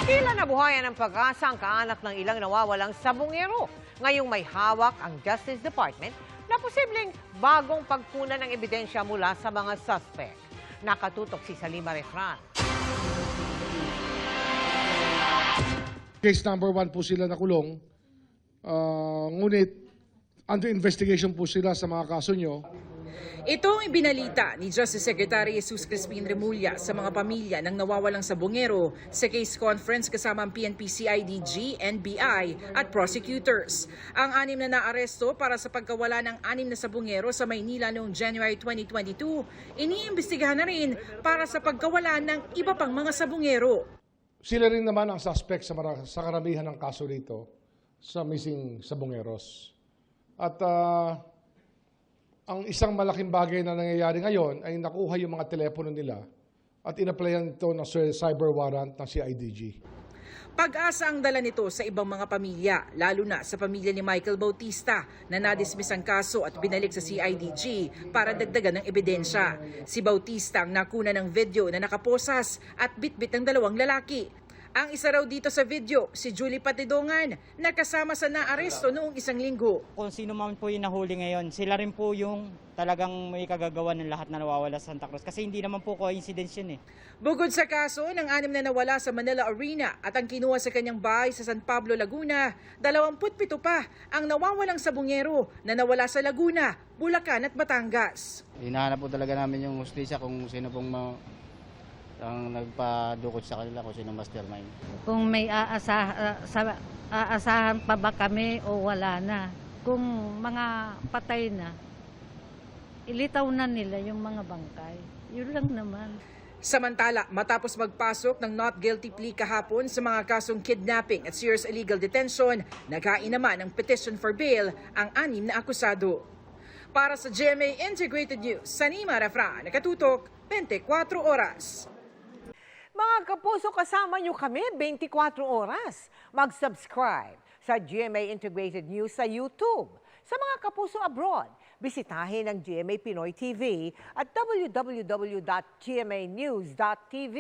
Tila nabuhayan ng pag-asa ang kaanak ng ilang nawawalang sabungero. Ngayong may hawak ang Justice Department na posibleng bagong pagkunan ng ebidensya mula sa mga suspect. Nakatutok si Salima Refran. Case number 1 po sila nakulong. Ngunit under investigation po sila sa mga kaso nyo. Ito ang ibinalita ni Justice Secretary Jesus Crispin Remulla sa mga pamilya ng nawawalang sabungero sa case conference kasama ang PNP, CIDG, NBI at prosecutors. Ang 6 na naaresto para sa pagkawala ng 6 na sabungero sa Maynila noong January 2022, iniimbestigahan na rin para sa pagkawala ng iba pang mga sabungero. Sila rin naman ang suspect sa karamihan ng kaso rito sa missing sabungeros. At ang isang malaking bagay na nangyayari ngayon ay nakuha yung mga telepono nila at inaplayan ito ng cyber warrant ng CIDG. Pag-asa ang dala nito sa ibang mga pamilya, lalo na sa pamilya ni Michael Bautista na nadismiss ang kaso at binalik sa CIDG para dagdagan ng ebidensya. Si Bautista ang nakuna ng video na nakaposas at bitbit ng 2 lalaki. Ang isa raw dito sa video, si Julie Patidongan, na kasama sa naaresto noong 1 linggo. Kung sino man po yung nahuli ngayon, sila rin po yung talagang may kagagawa ng lahat na nawawala sa Santa Cruz. Kasi hindi naman po coincidence yun eh. Bukod sa kaso ng 6 na nawala sa Manila Arena at ang kinuha sa kanyang bahay sa San Pablo, Laguna, 27 pa ang nawawalang sabungero na nawala sa Laguna, Bulacan at Batangas. Hinahanap po talaga namin yung hustisya kung sino pong ang nagpadukot sa kanila, kung sino mastermind. Kung may aasahan pa ba kami o wala na. Kung mga patay na, ilitaw na nila yung mga bangkay. Yun lang naman. Samantala, matapos magpasok ng not guilty plea kahapon sa mga kasong kidnapping at serious illegal detention, naghain naman ng petition for bail ang 6 na akusado. Para sa GMA Integrated News, Salima Refran, nakatutok 24 oras. Mga kapuso, kasama nyo kami 24 oras. Mag-subscribe sa GMA Integrated News sa YouTube. Sa mga kapuso abroad, bisitahin ang GMA Pinoy TV at www.gmanews.tv.